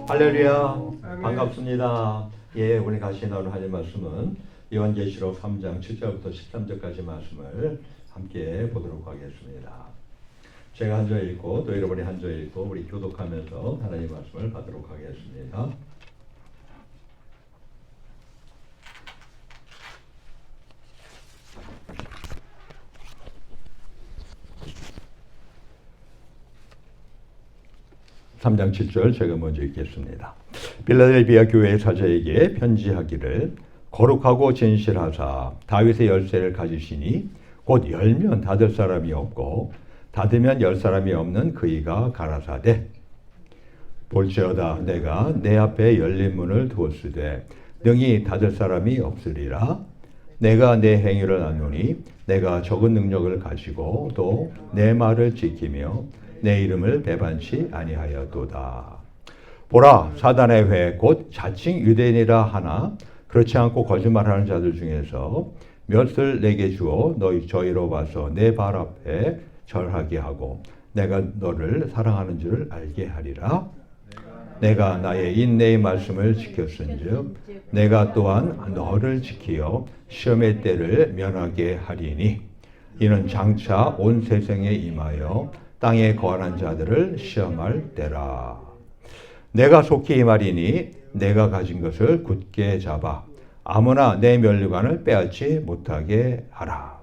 할렐루야. 반갑습니다. 예, 우리 같이 나눌 하나님 말씀은 요한계시록 3장 7절부터 13절까지 말씀을 함께 보도록 하겠습니다. 제가 한 절 읽고 또 여러분이 한 절 읽고 우리 교독하면서 하나님 말씀을 받도록 하겠습니다. (3장 7절) 제가 먼저 읽겠습니다. 빌라델비아 교회의 사자에게 편지하기를 거룩하고 진실하사 다윗의 열쇠를 가지시니 곧 열면 닫을 사람이 없고 닫으면 열 사람이 없는 그이가 가라사대 볼지어다 내가 내 앞에 열린 문을 두었으되 능히 닫을 사람이 없으리라. 내가 내 행위를 아노니 내가 적은 능력을 가지고 또 내 말을 지키며 내 이름을 배반치 아니하여도다. 보라, 사단의 회 곧 자칭 유대인이라 하나 그렇지 않고 거짓말하는 자들 중에서 몇을 내게 주어 저희로 와서 내 발 앞에 절하게 하고 내가 너를 사랑하는 줄을 알게 하리라. 내가 나의 인내의 말씀을 지켰은즉 내가 또한 너를 지키어 시험의 때를 면하게 하리니 이는 장차 온 세상에 임하여 땅에 거하는 자들을 시험할 때라. 내가 속히 이 말이니 내가 가진 것을 굳게 잡아 아무나 내 면류관을 빼앗지 못하게 하라.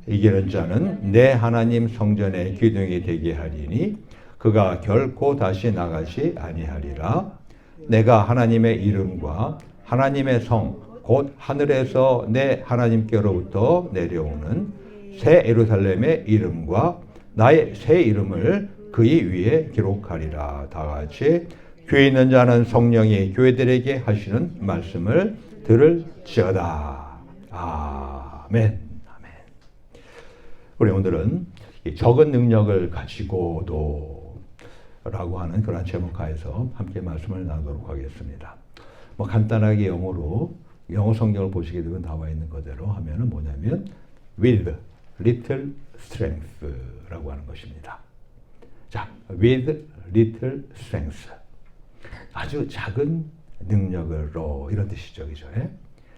이기는 자는 내 하나님 성전의 기둥이 되게 하리니 그가 결코 다시 나가지 아니하리라. 내가 하나님의 이름과 하나님의 성 곧 하늘에서 내 하나님께로부터 내려오는 새 예루살렘의 이름과 나의 새 이름을 그의 위에 기록하리라. 다 같이 교회 있는 자는 성령이 교회들에게 하시는 말씀을 들을지어다. 아멘. 아멘. 우리 오늘은 적은 능력을 가지고도 라고 하는 그런 제목하에서 함께 말씀을 나누도록 하겠습니다. 간단하게 영어 성경을 보시게 되면 나와 있는 그대로 하면은 뭐냐면 with little strength라고 하는 것입니다. 자, with little strength. 아주 작은 능력으로 이런 뜻이죠. 그죠?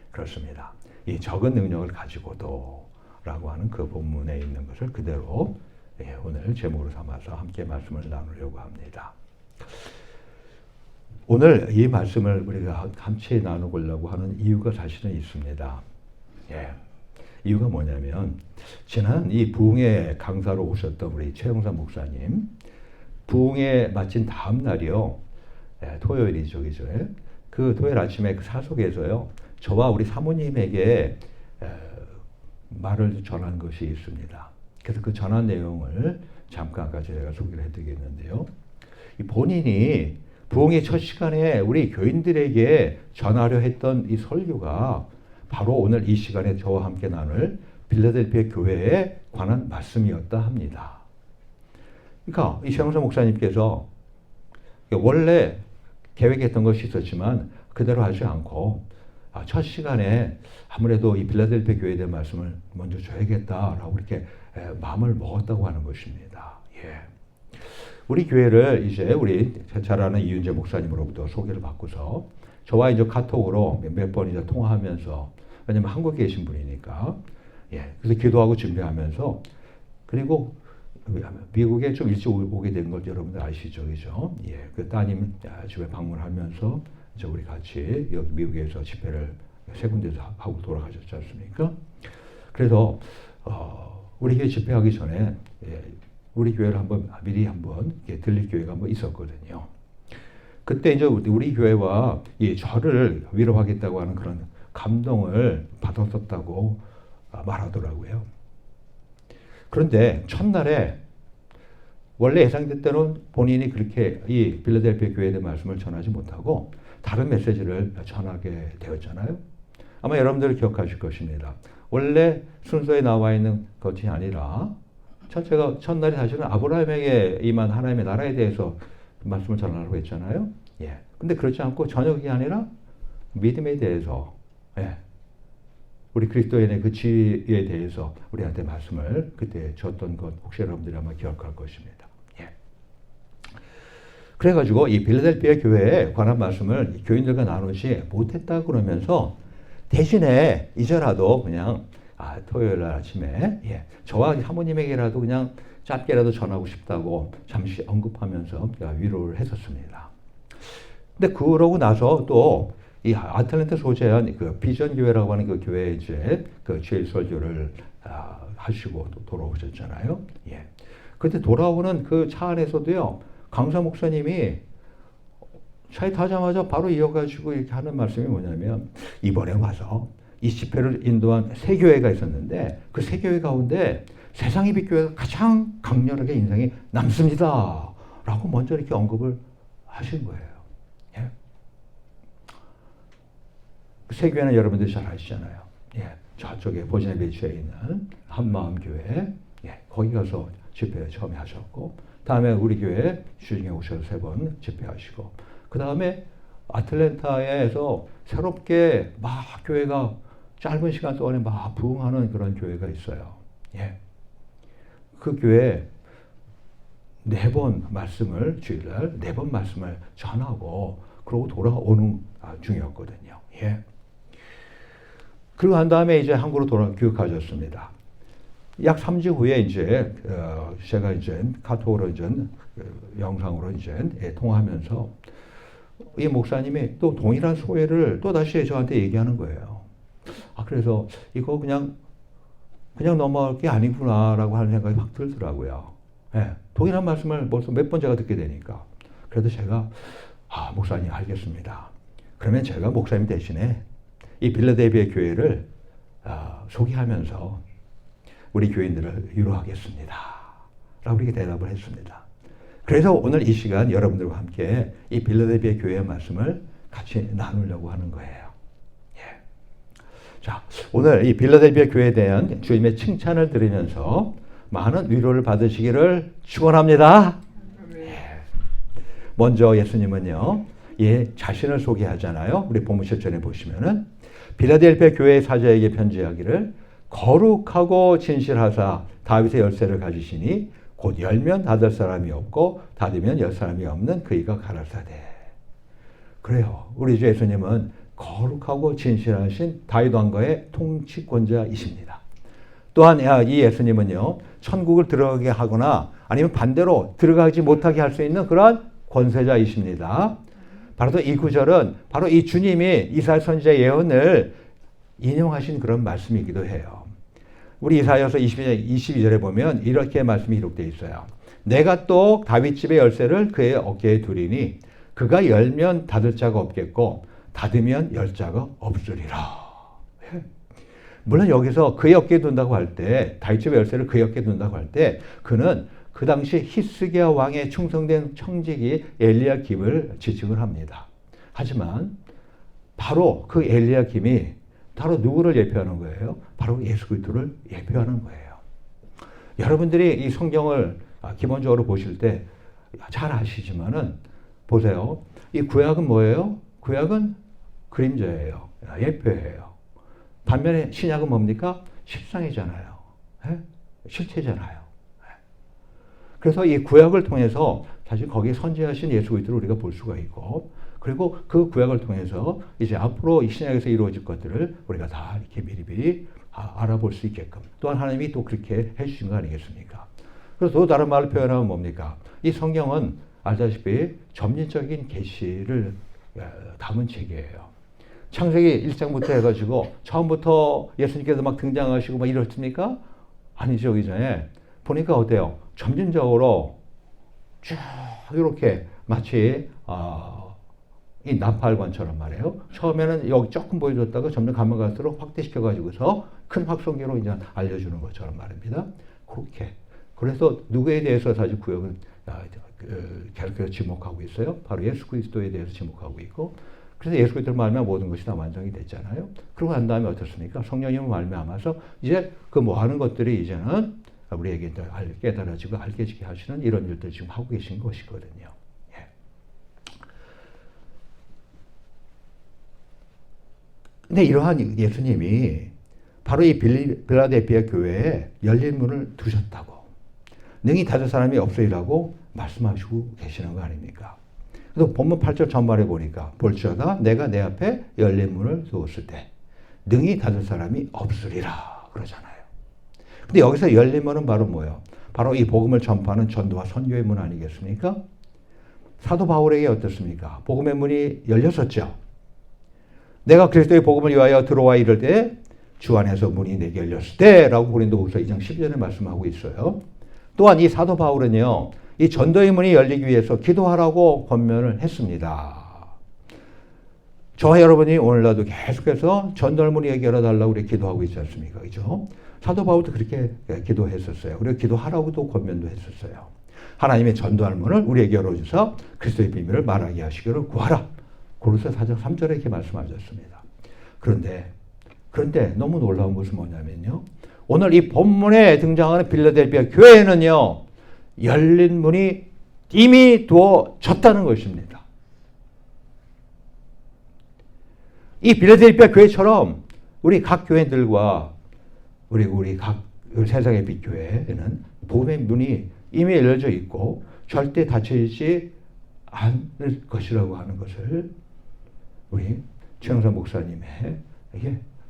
그렇습니다. 이 적은 능력을 가지고도 라고 하는 그 본문에 있는 것을 그대로 오늘 제목으로 삼아서 함께 말씀을 나누려고 합니다. 오늘 이 말씀을 우리가 함께 나누려고 하는 이유가 사실은 있습니다. 이유가 뭐냐면 지난 이 부흥회 강사로 오셨던 우리 최영삼 목사님 부흥회 마친 다음 날이요. 토요일이죠. 그죠? 그 토요일 아침에 그 사석에서요. 저와 우리 사모님에게 말을 전한 것이 있습니다. 그래서 그 전한 내용을 잠깐까지 제가 소개를 해드리겠는데요. 이 본인이 부흥의 첫 시간에 우리 교인들에게 전하려 했던 이 설교가 바로 오늘 이 시간에 저와 함께 나눌 빌라델비아 교회에 관한 말씀이었다 합니다. 그러니까 이 최영선 목사님께서 원래 계획했던 것이 있었지만 그대로 하지 않고 첫 시간에 아무래도 이 빌라델비아 교회에 대한 말씀을 먼저 줘야겠다라고 이렇게 마음을 먹었다고 하는 것입니다. 우리 교회를 이제 우리 잘 아는 이윤재 목사님으로부터 소개를 받고서 저와 이제 카톡으로 몇 번 이제 통화하면서 왜냐면 한국에 계신 분이니까 그래서 기도하고 준비하면서 그리고 미국에 좀 일찍 오게 된 걸 여러분들 아시죠, 그죠? 그 따님 집에 방문하면서 이제 우리 같이 여기 미국에서 집회를 세 군데서 하고 돌아가셨지 않습니까? 그래서 우리 교회 집회하기 전에 우리 교회를 미리 한번 들릴 기회가 한번 있었거든요. 그때 이제 우리 교회와 저를 위로하겠다고 하는 그런 감동을 받았었다고 말하더라고요. 그런데 첫날에 원래 예상됐대로는 본인이 그렇게 이 빌라델비아 교회에 대한 말씀을 전하지 못하고 다른 메시지를 전하게 되었잖아요. 아마 여러분들 기억하실 것입니다. 원래 순서에 나와 있는 것이 아니라 제가 첫날에 사실은 아브라함에게 임한 하나님의 나라에 대해서 말씀을 전하려고 했잖아요. 근데 그렇지 않고 전혀 그게 아니라 믿음에 대해서 우리 그리스도인의 그 지혜에 대해서 우리한테 말씀을 그때 줬던 것 혹시 여러분들이 아마 기억할 것입니다. 그래가지고 이 빌라델피아 교회에 관한 말씀을 교인들과 나누지 못했다 그러면서 대신에 이제라도 그냥 토요일 날 아침에 저와 사모님에게라도 그냥 짧게라도 전하고 싶다고 잠시 언급하면서 위로를 했었습니다. 근데 그러고 나서 또 이 아틀랜타 소재한 그 비전 교회라고 하는 그 교회에 이제 그 주일 설교를 하시고 또 돌아오셨잖아요. 그때 돌아오는 그 차 안에서도요, 강사 목사님이 차에 타자마자 바로 이어가지고 이렇게 하는 말씀이 뭐냐면, 이번에 와서 이 집회를 인도한 세 교회가 있었는데 그 세 교회 가운데 세상의 빛 교회가 가장 강렬하게 인상이 남습니다. 라고 먼저 이렇게 언급을 하신 거예요. 세 교회는 여러분들이 잘 아시잖아요. 저쪽에 버지니아 비치에 있는 한마음 교회, 거기 가서 집회 처음에 하셨고, 다음에 우리 교회 주중에 오셔서 3번 집회하시고, 그 다음에 아틀랜타에서 새롭게 막 교회가 짧은 시간 동안에 막 부흥하는 그런 교회가 있어요. 그 교회 4번 말씀을 주일날 4번 말씀을 전하고 그러고 돌아오는 중이었거든요. 그리고 한 다음에 이제 한국으로 귀국하셨습니다. 약 3주 후에 이제 제가 이제 카톡으로 이제 영상으로 이제 통화하면서 이 목사님이 또 동일한 소회를 또 다시 저한테 얘기하는 거예요. 그래서 이거 그냥 넘어갈 게 아니구나라고 하는 생각이 확 들더라고요. 동일한 말씀을 벌써 몇 번 제가 듣게 되니까. 그래도 제가 목사님 알겠습니다. 그러면 제가 목사님 대신에 이 빌라델피아 교회를 소개하면서 우리 교인들을 위로하겠습니다. 라고 이렇게 대답을 했습니다. 그래서 오늘 이 시간 여러분들과 함께 이 빌라델피아 교회의 말씀을 같이 나누려고 하는 거예요. 자, 오늘 이 빌라델피아 교회에 대한 주님의 칭찬을 들으면서 많은 위로를 받으시기를 축원합니다. 먼저 예수님은요, 자신을 소개하잖아요. 우리 본문 10절에 보시면은 빌라델피아 교회의 사자에게 편지하기를 거룩하고 진실하사 다윗의 열쇠를 가지시니 곧 열면 닫을 사람이 없고 닫으면 열 사람이 없는 그이가 가라사대. 그래요. 우리 주 예수님은 거룩하고 진실하신 다윗 왕가의 통치권자이십니다. 또한 이 예수님은요, 천국을 들어가게 하거나 아니면 반대로 들어가지 못하게 할 수 있는 그런 권세자이십니다. 바로 이 구절은 바로 이 주님이 이사야 선지자의 예언을 인용하신 그런 말씀이기도 해요. 우리 이사야서 22절에 보면 이렇게 말씀이 기록되어 있어요. 내가 또 다윗 집의 열쇠를 그의 어깨에 두리니 그가 열면 닫을 자가 없겠고 닫으면 열 자가 없으리라. 물론 여기서 그의 어깨에 둔다고 할 때, 다윗 집의 열쇠를 그의 어깨에 둔다고 할 때, 그는 그 당시 히스기야 왕의 충성된 청지기 엘리야김을 지칭을 합니다. 하지만 바로 그 엘리야김이 바로 누구를 예표하는 거예요? 바로 예수 그리스도를 예표하는 거예요. 여러분들이 이 성경을 기본적으로 보실 때 잘 아시지만은 보세요. 이 구약은 뭐예요? 구약은 그림자예요. 예표예요. 반면에 신약은 뭡니까? 실상이잖아요. 실체잖아요. 그래서 이 구약을 통해서 사실 거기에 선지하신 예수 그리스도를 우리가 볼 수가 있고, 그리고 그 구약을 통해서 이제 앞으로 이 신약에서 이루어질 것들을 우리가 다 이렇게 미리미리 알아볼 수 있게끔 또한 하나님이 또 그렇게 해주신 거 아니겠습니까? 그래서 또 다른 말로 표현하면 뭡니까? 이 성경은 알다시피 점진적인 계시를 담은 책이에요. 창세기 1장부터 해가지고 처음부터 예수님께서 막 등장하시고 막 이렇습니까? 아니죠. 이전에 보니까 어때요? 점진적으로 쭉 이렇게 마치 이 나팔관처럼 말이에요. 처음에는 여기 조금 보여줬다가 점점 가면 갈수록 확대시켜가지고서 큰 확성기로 이제 알려주는 것처럼 말입니다. 그렇게. 그래서 누구에 대해서 사실 구역은 계속해서 지목하고 있어요. 바로 예수 그리스도에 대해서 지목하고 있고, 그래서 예수 그리스도를 말미암아 모든 것이 다 완성이 됐잖아요. 그러고 난 다음에 어떻습니까? 성령님을 말미암아서 이제 그 뭐 하는 것들이 이제는 우리에게 깨달아지고 알게지게 하시는 이런 일들 지금 하고 계신 것이거든요. 근데 이러한 예수님이 바로 이 빌라델피아 교회에 열린 문을 두셨다고, 능히 닫을 사람이 없으리라고 말씀하시고 계시는 거 아닙니까? 그래서 본문 8절 전반에 보니까 볼지어다 내가 내 앞에 열린 문을 두었을 때 능히 닫을 사람이 없으리라 그러잖아요. 근데 여기서 열린 문은 바로 뭐예요? 바로 이 복음을 전파하는 전도와 선교의 문 아니겠습니까? 사도 바울에게 어떻습니까? 복음의 문이 열렸었죠. 내가 그리스도의 복음을 위하여 들어와 이를 때 주 안에서 문이 내게 열렸을 때라고 고린도후서 2장 12절에 말씀하고 있어요. 또한 이 사도 바울은요. 이 전도의 문이 열리기 위해서 기도하라고 권면을 했습니다. 저와 여러분이 오늘날도 계속해서 전도의 문이 열어달라고 우리 기도하고 있지 않습니까? 그죠? 사도 바울도 그렇게 기도했었어요. 그리고 기도하라고도 권면도 했었어요. 하나님의 전도할 문을 우리에게 열어주사 그리스도의 비밀을 말하게 하시기를 구하라. 고린도서 4장 3절에 이렇게 말씀하셨습니다. 그런데 너무 놀라운 것은 뭐냐면요. 오늘 이 본문에 등장하는 빌라델비아 교회는요. 열린 문이 이미 두어졌다는 것입니다. 이 빌라델비아 교회처럼 우리 각 교회들과 우리 각 세상의 빛교회에는 복음의 문이 이미 열려져 있고 절대 닫혀있지 않을 것이라고 하는 것을 우리 최영선 목사님의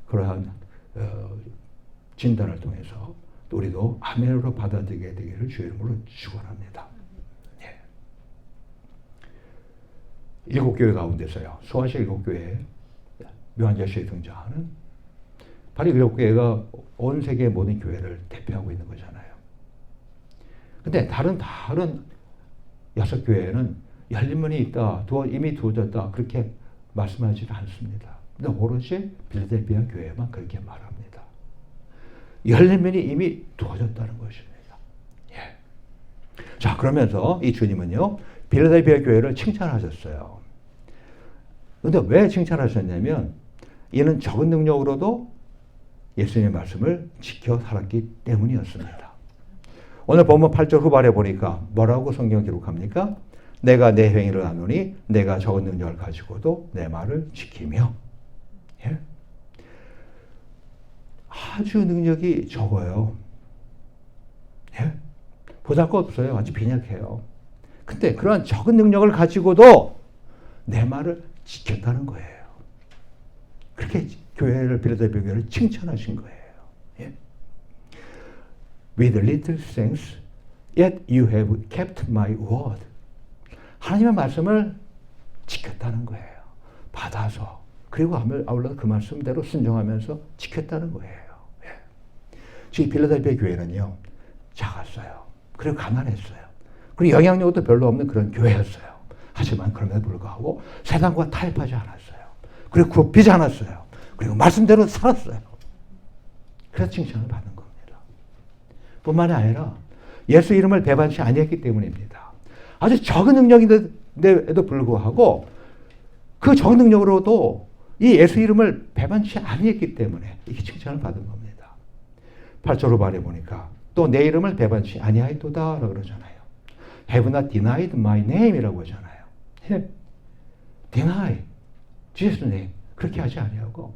그러한 진단을 통해서 우리도 아멘으로 받아들이게 되기를 주의 이름으로 축원합니다. 예. 7교회 가운데서요. 소아시아 7교회 묘한자씨에 등장하는 바로 7교회가 온 세계의 모든 교회를 대표하고 있는 거잖아요. 근데 다른 6교회는 열린 문이 있다, 이미 두어졌다 그렇게 말씀하지 않습니다. 근데 오로지 빌라델비아 교회만 그렇게 말합니다. 열린 문이 이미 두어졌다는 것입니다. 예. 자, 그러면서 이 주님은요, 빌라델비아 교회를 칭찬하셨어요. 근데 왜 칭찬하셨냐면, 이는 적은 능력으로도 예수님의 말씀을 지켜 살았기 때문이었습니다. 오늘 본문 8절 후반에 보니까 뭐라고 성경 기록합니까? 내가 내 행위를 아노니 내가 적은 능력을 가지고도 내 말을 지키며. 예? 아주 능력이 적어요. 예? 보잘것없어요. 아주 빈약해요. 근데 그러한 적은 능력을 가지고도 내 말을 지켰다는 거예요. 그렇게 교회를 빌라델비아 교회를 칭찬하신 거예요. 예? With little things, yet you have kept my word. 하나님의 말씀을 지켰다는 거예요. 받아서. 그리고 아울러 그 말씀대로 순종하면서 지켰다는 거예요. 예. 지금 빌라델비아 교회는요, 작았어요. 그리고 가난했어요. 그리고 영향력도 별로 없는 그런 교회였어요. 하지만 그럼에도 불구하고 세상과 타협하지 않았어요. 그리고 굽히지 않았어요. 그리고 말씀대로 살았어요. 그래서 칭찬을 받는 겁니다. 뿐만이 아니라 예수 이름을 배반치 아니했기 때문입니다. 아주 적은 능력인데도 불구하고 그 적은 능력으로도 이 예수 이름을 배반치 아니했기 때문에 이렇게 칭찬을 받은 겁니다. 8절 후반에 보니까 또 내 이름을 배반치 아니하였도다 라고 그러잖아요. Have not denied my name 이라고 하잖아요. deny, Jesus name 그렇게 하지 아니하고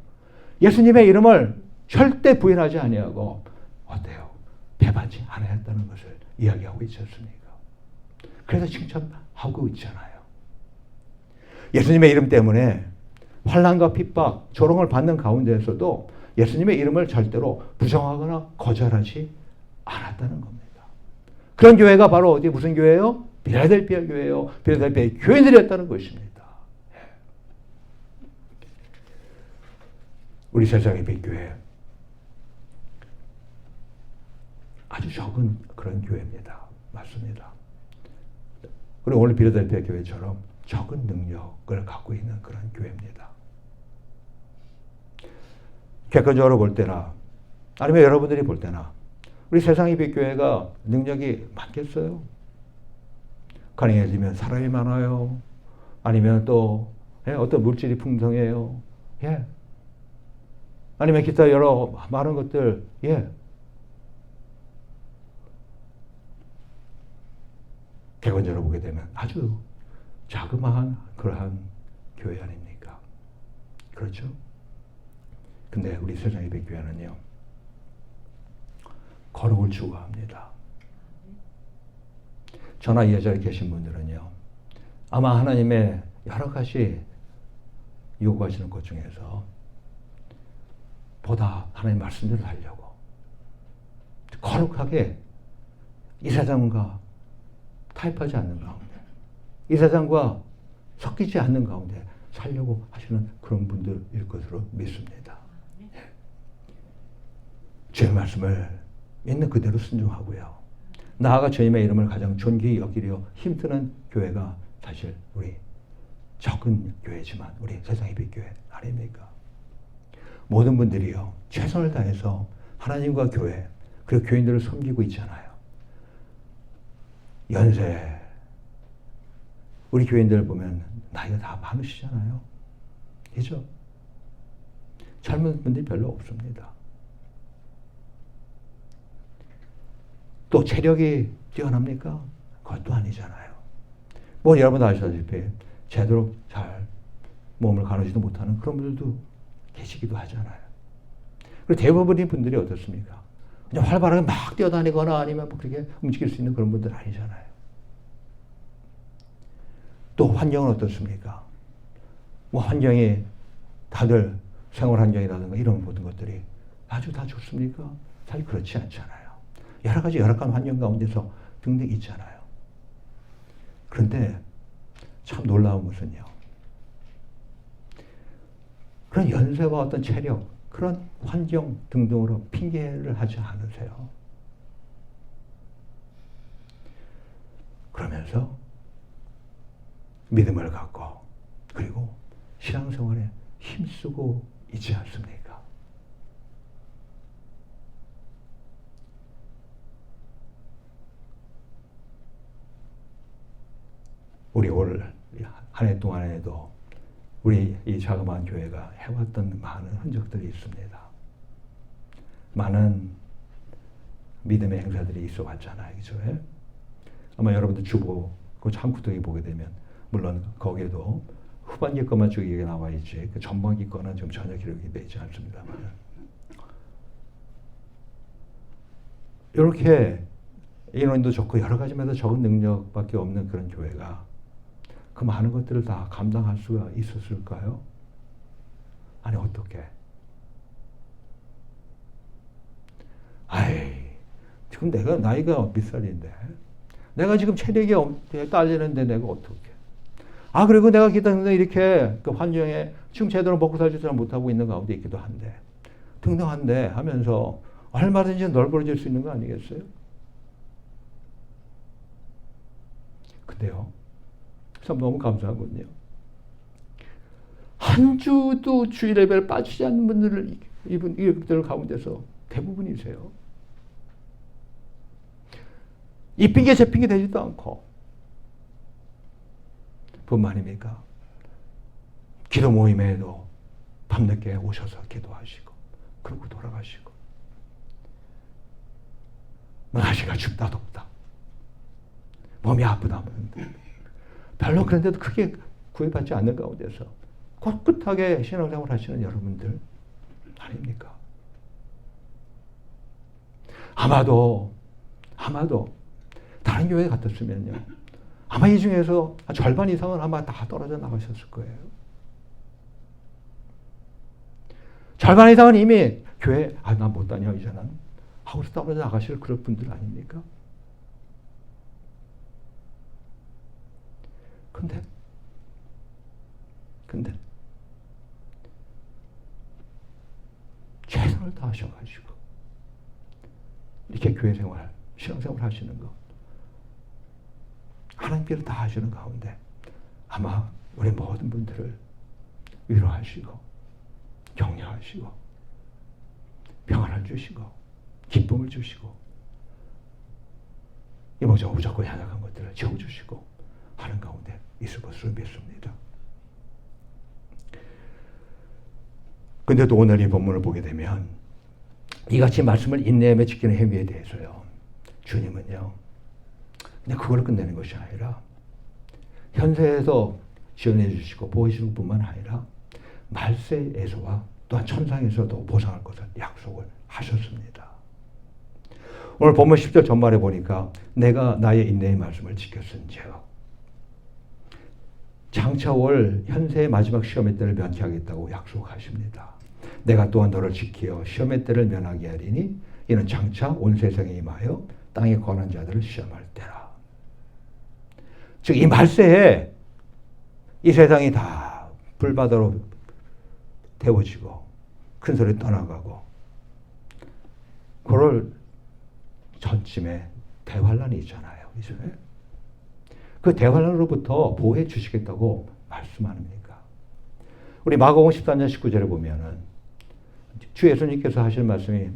예수님의 이름을 절대 부인하지 아니하고 어때요? 배반치 않았다는 것을 이야기하고 있지 않습니까? 그래서 칭찬하고 있잖아요. 예수님의 이름 때문에 환난과 핍박, 조롱을 받는 가운데에서도 예수님의 이름을 절대로 부정하거나 거절하지 않았다는 겁니다. 그런 교회가 바로 어디 무슨 교회예요? 빌라델비아 교회예요. 빌라델비아의 교인들이었다는 것입니다. 우리 세상의 빛교회 아주 적은 그런 교회입니다. 맞습니다. 그리고 오늘 빌라델비아 교회처럼 적은 능력을 갖고 있는 그런 교회입니다. 객관적으로 볼 때나 아니면 여러분들이 볼 때나 우리 세상의 빛교회가 능력이 많겠어요? 가능해지면 사람이 많아요. 아니면 또 어떤 물질이 풍성해요. 예. 아니면 기타 여러 많은 것들. 예. 객관적으로 보게 되면 아주 자그마한 그러한 교회 아닙니까? 그렇죠? 근데 우리 세상의 빛교회는요, 거룩을 추구합니다. 저나 이 자리에 계신 분들은요, 아마 하나님의 여러 가지 요구하시는 것 중에서 보다 하나님 말씀대로 하려고 거룩하게 이 세상과 타협하지 않는 가운데, 이 세상과 섞이지 않는 가운데 살려고 하시는 그런 분들일 것으로 믿습니다. 주의 말씀을 있는 그대로 순종하고요. 나아가 주님의 이름을 가장 존귀히 여기려 힘쓰는 교회가 사실 우리 적은 교회지만 우리 세상의 빛교회 아닙니까? 모든 분들이요, 최선을 다해서 하나님과 교회, 그리고 교인들을 섬기고 있잖아요. 연세, 우리 교인들 보면 나이가 다 많으시잖아요. 그죠? 젊은 분들이 별로 없습니다. 또 체력이 뛰어납니까? 그것도 아니잖아요. 뭐 여러분 아시다시피 제대로 잘 몸을 가누지도 못하는 그런 분들도 계시기도 하잖아요. 그리고 대부분의 분들이 어떻습니까? 그냥 활발하게 막 뛰어다니거나 아니면 뭐 그렇게 움직일 수 있는 그런 분들 아니잖아요. 또 환경은 어떻습니까? 뭐 환경이 다들 생활 환경이라든가 이런 모든 것들이 아주 다 좋습니까? 사실 그렇지 않잖아요. 여러 가지 열악한 환경 가운데서 등등 있잖아요. 그런데 참 놀라운 것은요, 그런 연세와 어떤 체력, 그런 환경 등등으로 핑계를 하지 않으세요. 그러면서 믿음을 갖고 그리고 신앙생활에 힘쓰고 있지 않습니까? 우리 올 한 해 동안에도 우리 이 자그마한 교회가 해왔던 많은 흔적들이 있습니다. 많은 믿음의 행사들이 있어 왔잖아요. 그죠? 아마 여러분들 주보, 그 창구통에 보게 되면, 물론 거기에도 후반기 것만 쭉 얘기가 나와 있지, 그 전반기 거는 좀 전혀 기록이 되지 않습니다만. 이렇게 인원도 좋고 여러 가지 면에서 적은 능력밖에 없는 그런 교회가 그 많은 것들을 다 감당할 수가 있었을까요? 아니, 어떻게? 아이, 지금 내가 나이가 몇 살인데, 내가 지금 체력이 딸리는데 내가 어떻게? 아, 그리고 내가 기타는 이렇게 그 환경에 지금 제대로 먹고 살지 못하고 있는 가운데 있기도 한데, 등등한데 하면서 얼마든지 넓어질 수 있는 거 아니겠어요? 근데요, 참 너무 감사한 건요, 한 주도 주일 예배를 빠지지 않는 분들을 이분들 가운데서 대부분이세요. 이 핑계 저 핑계 되지도 않고, 뿐만입니까? 기도 모임에도 밤늦게 오셔서 기도하시고 그러고 돌아가시고, 날씨가 춥다 덥다, 몸이 아프다 별로 그런데도 크게 구애받지 않는 가운데서 꿋꿋하게 신앙생활 하시는 여러분들 아닙니까? 아마도 다른 교회 같았으면요, 아마 이 중에서 절반 이상은 아마 다 떨어져 나가셨을 거예요. 절반 이상은 이미 교회, 난 못 다녀 이제는 하고서 떨어져 나가실 그런 분들 아닙니까? 근데 최선을 다하셔가지고 이렇게 교회 생활, 신앙생활 하시는 거, 하나님께서 다 하시는 가운데 아마 우리 모든 분들을 위로하시고 격려하시고 평안을 주시고 기쁨을 주시고 이모저모 무조건 연약한 것들을 채워주시고 하는 가운데 있을 것으로 믿습니다. 근데 또 오늘 이 본문을 보게 되면 이같이 말씀을 인내하며 지키는 행위에 대해서요, 주님은요, 그냥 그걸 끝내는 것이 아니라 현세에서 지원해 주시고 보호해 주시는 뿐만 아니라 말세에서와 또한 천상에서도 보상할 것을 약속을 하셨습니다. 오늘 본문 10절 전말에 보니까 내가 나의 인내의 말씀을 지켰은지요. 장차 올 현세의 마지막 시험의 때를 면케하겠다고 약속하십니다. 내가 또한 너를 지키어 시험의 때를 면하게 하리니 이는 장차 온 세상에 임하여 땅에 거하는 자들을 시험할 때라. 즉 이 말세에 이 세상이 다 불바다로 태워지고 큰 소리 떠나가고 그럴 전쯤에 대환란이 있잖아요. 그죠? 그 대환란으로부터 보호해 주시겠다고 말씀합니까? 우리 마가복음 14장 19절에 보면은 주 예수님께서 하실 말씀이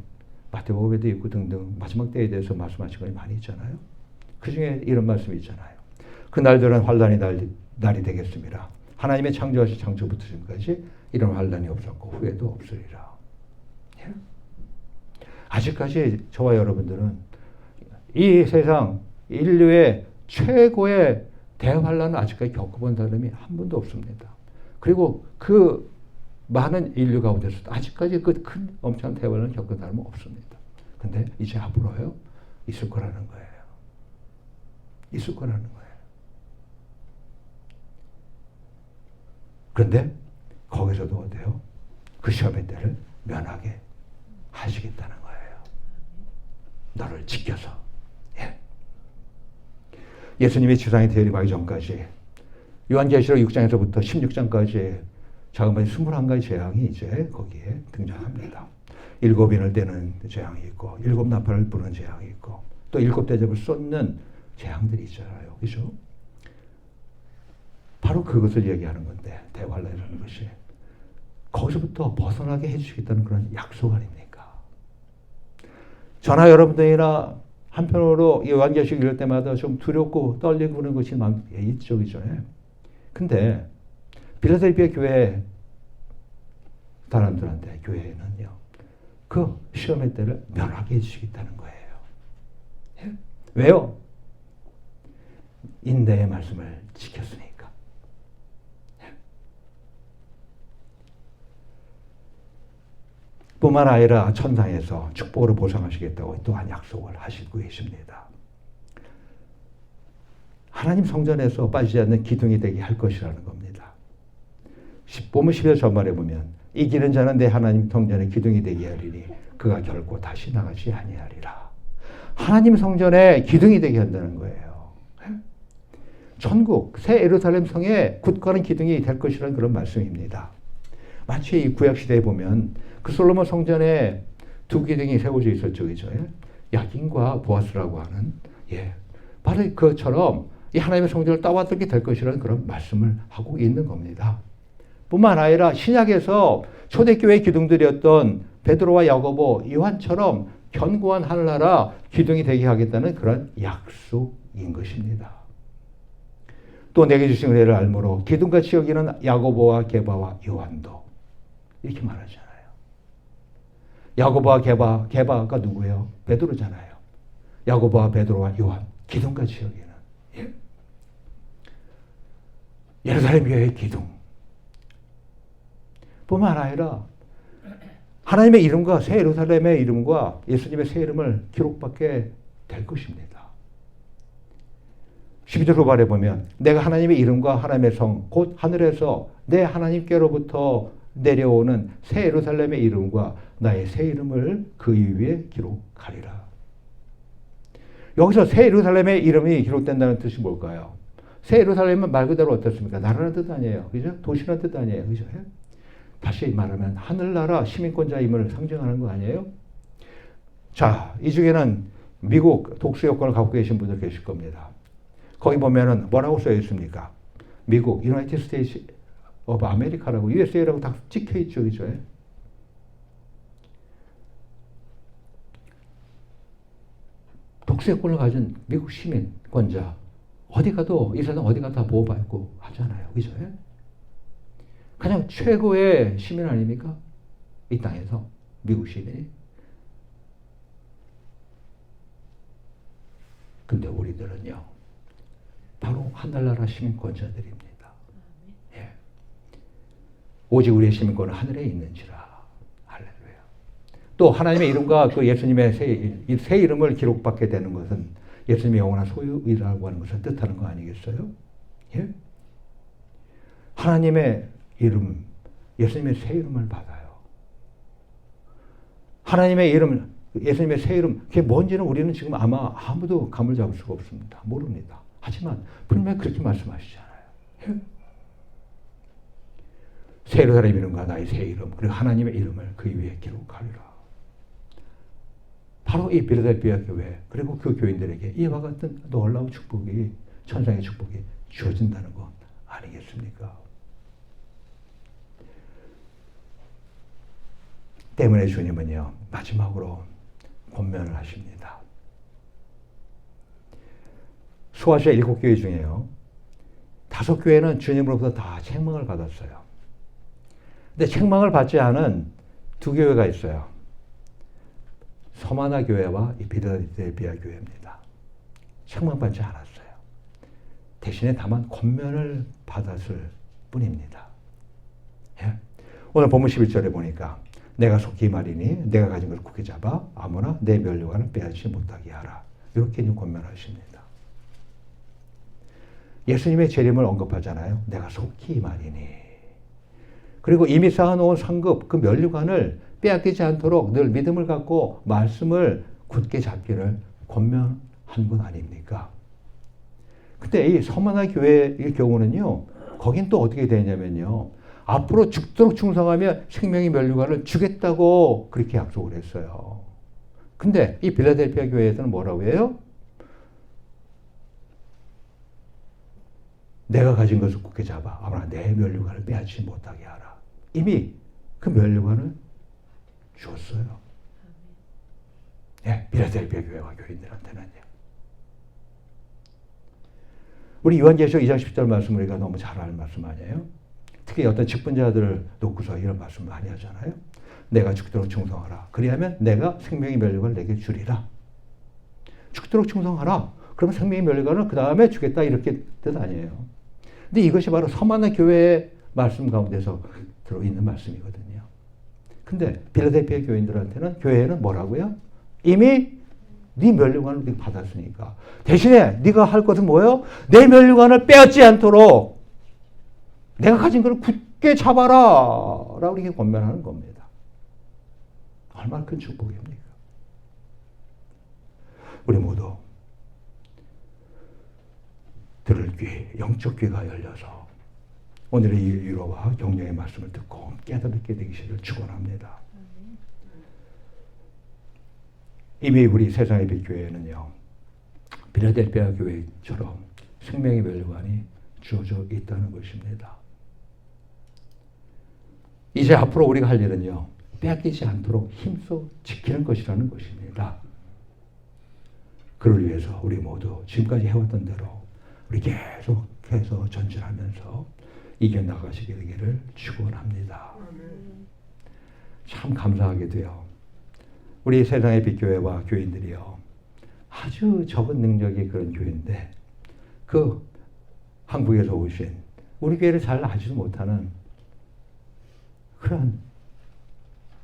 마태복음에도 있고 등등 마지막 때에 대해서 말씀하신 것이 많이 있잖아요. 그 중에 이런 말씀이 있잖아요. 그 날들은 환란의 날이 되겠습니다. 하나님의 창조하신 창조부터 지금까지 이런 환란이 없었고 후에도 없으리라. 예? 아직까지 저와 여러분들은 이 세상 인류의 최고의 대환란을 아직까지 겪어본 사람이 한 분도 없습니다. 그리고 그 많은 인류 가운데서도 아직까지 그 큰 엄청난 대환란을 겪은 사람은 없습니다. 근데 이제 앞으로요 있을 거라는 거예요. 있을 거라는 거예요. 그런데 거기서도 어때요? 그 시험의 때를 면하게 하시겠다는 거예요. 너를 지켜서. 예. 예수님이 지상에 대리하기 전까지 요한계시록 6장에서부터 16장까지 자그마치 21가지 재앙이 이제 거기에 등장합니다. 7인을 떼는 재앙이 있고 7 나팔을 부는 재앙이 있고 또 7 대접을 쏟는 재앙들이 있잖아요. 그죠? 바로 그것을 얘기하는 건데 대환란이라는 것이 거기서부터 벗어나게 해주시겠다는 그런 약속 아닙니까? 저나 여러분들이나 한편으로 이 요한계시록 읽을 때마다 좀 두렵고 떨리고 그런 것이 있죠. 그죠? 근데 필라델피아 교회 사람들한테 교회는요 그 시험의 때를 면하게 해주시겠다는 거예요. 예? 왜요? 인내의 말씀을 지켰으니까. 뿐만 아니라 천상에서 축복으로 보상하시겠다고 또한 약속을 하시고 계십니다. 하나님 성전에서 빠지지 않는 기둥이 되게 할 것이라는 겁니다. 보면 10절 전말에 보면 이기는 자는 내 하나님 성전의 기둥이 되게 하리니 그가 결코 다시 나가지 아니하리라. 하나님 성전의 기둥이 되게 한다는 거예요. 천국 새 예루살렘 성에 굳건한 기둥이 될 것이라는 그런 말씀입니다. 마치 이 구약시대에 보면 그 솔로몬 성전에 2 기둥이 세워져 있었죠. 그죠? 야긴과 보아스라고 하는 바로 그처럼 이 하나님의 성전을 떠받들게 될 것이라는 그런 말씀을 하고 있는 겁니다. 뿐만 아니라 신약에서 초대교회의 기둥들이었던 베드로와 야고보, 요한처럼 견고한 하늘나라 기둥이 되게 하겠다는 그런 약속인 것입니다. 또 내게 주신 은혜를 알므로 기둥같이 여기는 야고보와 게바와 요한도 이렇게 말하잖아요. 야고보와 게바가 누구예요? 베드로잖아요. 야고보와 베드로와 요한 기둥같이 여기는 예루살렘 교회의 기둥 뿐만 아니라 하나님의 이름과 새 예루살렘의 이름과 예수님의 새 이름을 기록받게 될 것입니다. 12절 후반에 보면 내가 하나님의 이름과 하나님의 성 곧 하늘에서 내 하나님께로부터 내려오는 새 예루살렘의 이름과 나의 새 이름을 그 위에 기록하리라. 여기서 새 예루살렘의 이름이 기록된다는 뜻이 뭘까요? 새 예루살렘은 말 그대로 어떻습니까? 나라는 뜻 아니에요. 그죠? 도시라는 뜻 아니에요. 그죠? 다시 말하면 하늘나라 시민권자임을 상징하는 거 아니에요? 자, 이 중에는 미국 독수 여권을 갖고 계신 분들 계실 겁니다. 거기 보면은 뭐라고 써 있습니까? 미국, 유나이티드 스테이츠 오브 아메리카라고 USA라고 다 찍혀 있죠. 그죠? 독수 여권을 가진 미국 시민권자 어디 가도 이 세상 어디 가도 다 보호받고 하잖아요. 그죠? 가장 최고의 시민 아닙니까? 이 땅에서 미국 시민이. 근데 우리들은요 바로 하늘나라 시민권자들입니다. 예. 오직 우리의 시민권은 하늘에 있는지라. 할렐루야. 또 하나님의 이름과 그 예수님의 새 이름을 기록받게 되는 것은 예수님의 영원한 소유이라고 하는 것을 뜻하는 거 아니겠어요? 예? 하나님의 이름, 예수님의 새 이름을 받아요. 하나님의 이름, 예수님의 새 이름, 그게 뭔지는 우리는 지금 아마 아무도 감을 잡을 수가 없습니다. 모릅니다. 하지만 분명히 그렇게 말씀하시잖아요. 새 예루살렘 이름과 나의 새 이름, 그리고 하나님의 이름을 그 위에 기록하리라. 바로 이 빌라델피아 교회, 그리고 그 교인들에게 이와 같은 놀라운 축복이, 천상의 축복이 주어진다는 것 아니겠습니까? 때문에 주님은요, 마지막으로 권면을 하십니다. 소아시아 7교회 중에요, 5교회는 주님으로부터 다 책망을 받았어요. 근데 책망을 받지 않은 2교회가 있어요. 서마나 교회와 이 빌라델피아 교회입니다. 책망받지 않았어요. 대신에 다만 권면을 받았을 뿐입니다. 예? 오늘 본문 11절에 보니까 내가 속히 말이니 내가 가진 것을 굳게 잡아 아무나 내 면류관을 빼앗지 못하게 하라. 이렇게 권면하십니다. 예수님의 재림을 언급하잖아요. 내가 속히 말이니. 그리고 이미 쌓아놓은 상급, 그 면류관을 빼앗기지 않도록 늘 믿음을 갖고 말씀을 굳게 잡기를 권면한 것 아닙니까? 근데 이 서마나 교회의 경우는요, 거긴 또 어떻게 되냐면요, 앞으로 죽도록 충성하며 생명의 면류관을 주겠다고 그렇게 약속을 했어요. 근데 이 빌라델피아 교회에서는 뭐라고 해요? 내가 가진 것을 굳게 잡아 아무나 내 면류관을 빼앗지 못하게 하라. 이미 그 면류관을 주었어요. 예, 빌라델피아 교회와 교인들한테는요. 우리 요한계시록 2장 10절 말씀 우리가 너무 잘 아는 말씀 아니에요? 특히 어떤 직분자들을 놓고서 이런 말씀 많이 하잖아요. 내가 죽도록 충성하라. 그리하면 내가 생명의 면류관을 내게 주리라. 죽도록 충성하라. 그러면 생명의 면류관을 그 다음에 주겠다, 이렇게 뜻 아니에요. 근데 이것이 바로 서마나 교회의 말씀 가운데서 들어있는 말씀이거든요. 근데 빌라델피아 교인들한테는, 교회는 뭐라고요? 이미 네 면류관을 받았으니까 대신에 네가 할 것은 뭐예요? 내 면류관을 빼앗지 않도록 내가 가진 것을 굳게 잡아라 라고 이렇게 권면하는 겁니다. 얼마나 큰 축복입니까? 우리 모두 들을 귀, 영적 귀가 열려서 오늘의 이 위로와 격려의 말씀을 듣고 깨닫게 되기를 축원합니다. 이미 우리 세상의 빛교회는요, 빌라델피아 교회처럼 생명의 면류관이 주어져 있다는 것입니다. 이제 앞으로 우리가 할 일은요, 빼앗기지 않도록 힘써 지키는 것이라는 것입니다. 그를 위해서 우리 모두 지금까지 해왔던 대로 우리 계속해서 전진하면서 이겨나가시게 되기를 축원합니다. 참 감사하게도요, 우리 세상의 빛교회와 교인들이요, 아주 적은 능력의 그런 교회인데 그 한국에서 오신 우리 교회를 잘 알지도 못하는 그런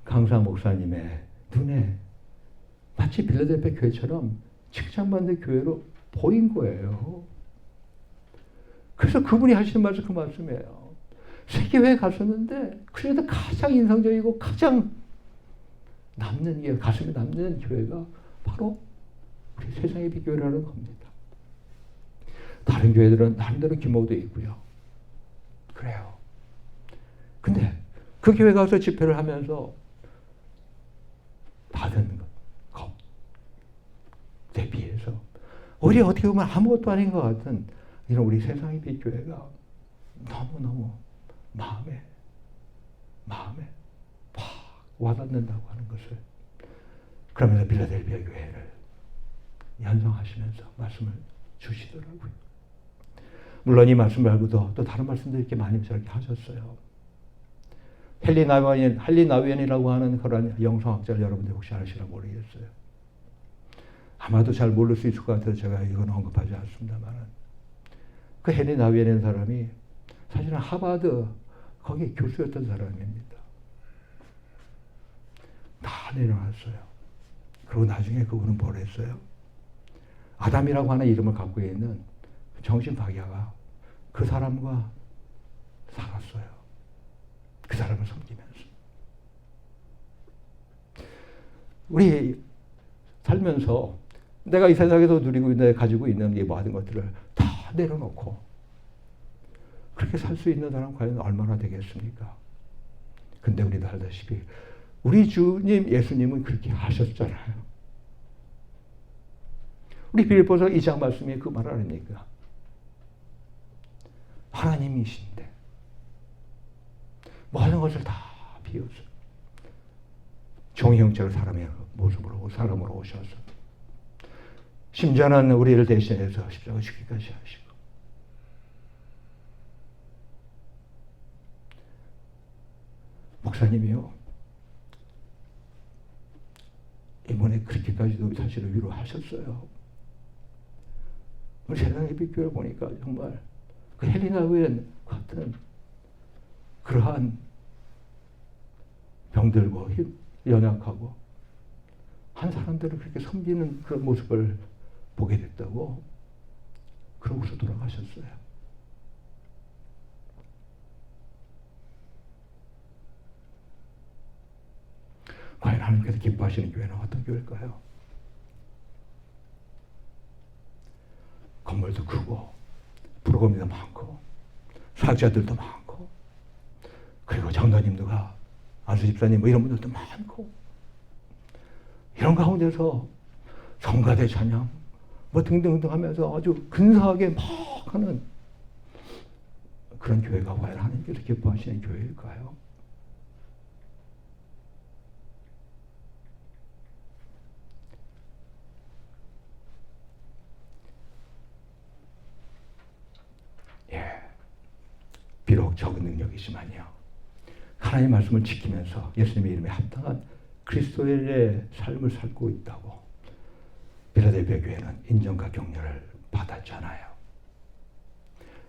강사 목사님의 눈에 마치 빌라델피아 교회처럼 칭찬받는 교회로 보인 거예요. 그래서 그분이 하시는 말씀, 그 말씀이에요. 세계회에 갔었는데 그래도 가장 인상적이고 가장 남는 게, 가슴에 남는 교회가 바로 우리 세상의 빛교회라는 겁니다. 다른 교회들은 나름대로 규모도 있고요. 그래요. 근데 그 교회 가서 집회를 하면서 받은 것 대비해서 우리 어떻게 보면 아무것도 아닌 것 같은 이런 우리 세상의 빛교회가 너무너무 마음에 팍 와닿는다고 하는 것을, 그러면서 빌라델피아 교회를 연상하시면서 말씀을 주시더라고요. 물론 이 말씀 말고도 또 다른 말씀도 이렇게 많이 저렇게 하셨어요. 헨리 나위엔이라고 하는 그런 영성학자를 여러분들 혹시 아시나 모르겠어요. 아마도 잘 모를 수 있을 것 같아서 제가 이건 언급하지 않습니다만, 그 헨리 나위엔이라는 사람이 사실은 하버드 거기 교수였던 사람입니다. 다 내려놨어요. 그리고 나중에 그분은 뭘 했어요? 아담이라고 하는 이름을 갖고 있는 정신박야가 그 사람과 살았어요. 그 사람을 섬기면서. 우리 살면서 내가 이 세상에서 누리고 있는, 가지고 있는 이 모든 것들을 다 내려놓고 그렇게 살 수 있는 사람 과연 얼마나 되겠습니까? 근데 우리도 알다시피 우리 주님 예수님은 그렇게 하셨잖아요. 우리 빌립보서 2장 말씀이 그 말 아닙니까? 하나님이신데 모든 것을 다 비워서 종의 형체로 사람의 모습으로 사람으로 오셔서 심지어는 우리를 대신해서 십자가 죽기까지 하시고 목사님이요 이번에 그렇게까지도 사실은 위로하셨어요. 우리 세상의 빛교를 보니까 정말 그 헬리나 웬 같은 그러한 병들고 연약하고 한 사람들을 그렇게 섬기는 그런 모습을 보게 됐다고 그러고서 돌아가셨어요. 과연 하나님께서 기뻐하시는 교회는 어떤 교회일까요? 건물도 크고 부르거미도 많고 사역자들도 많고 그리고 장로님들과 안수 집사님 뭐 이런 분들도 많고 이런 가운데서 성가대 찬양 뭐 등등등 하면서 아주 근사하게 막 하는 그런 교회가 과연 하나님께서 기뻐하시는 교회일까요? 비록 적은 능력이지만요. 하나님의 말씀을 지키면서 예수님의 이름에 합당한 그리스도인의 삶을 살고 있다고 빌라델피아 교회는 인정과 격려를 받았잖아요.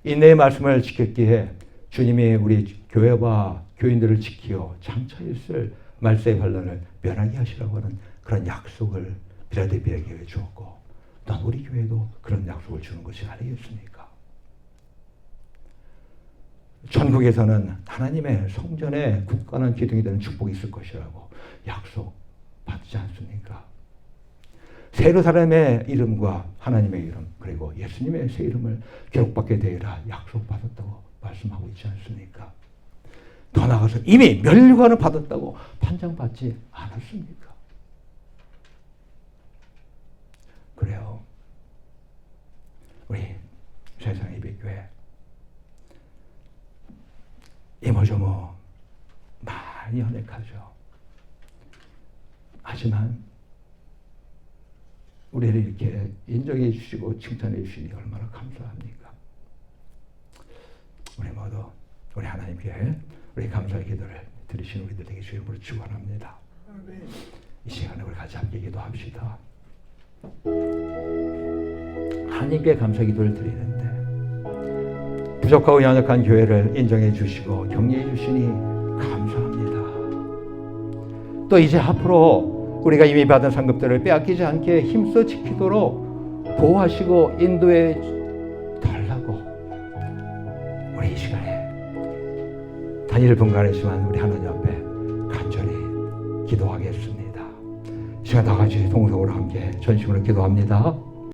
인내의 말씀을 지켰기에 주님이 우리 교회와 교인들을 지키어 장차 있을 말세의 환난을 면하게 하시라고 하는 그런 약속을 빌라델피아 교회에 주었고 난 우리 교회도 그런 약속을 주는 것이 아니겠습니까? 천국에서는 하나님의 성전에 굳건한 기둥이 되는 축복이 있을 것이라고 약속 받지 않습니까? 세 예루살렘의 이름과 하나님의 이름 그리고 예수님의 새 이름을 기록받게 되리라 약속받았다고 말씀하고 있지 않습니까? 더 나아가서 이미 멸류관을 받았다고 판정받지 않았습니까? 그래요. 우리 세상 예배교회 이모저모 많이 연약하죠. 하지만 우리를 이렇게 인정해 주시고 칭찬해 주시니 얼마나 감사합니까? 우리 모두 우리 하나님께 우리 감사의 기도를 들으신 우리들 되게 주님으로 축원합니다. 이 시간에 우리 같이 함께 기도합시다. 하나님께 감사 기도를 드리는데 부족하고 연약한 교회를 인정해 주시고 격려해 주시니 감사합니다. 또 이제 앞으로 우리가 이미 받은 상급들을 빼앗기지 않게 힘써 지키도록 보호하시고 인도해 달라고 우리 이 시간에 단일 분간했지만 우리 하나님 앞에 간절히 기도하겠습니다. 이 시간 다 같이 동성으로 함께 전심으로 기도합니다.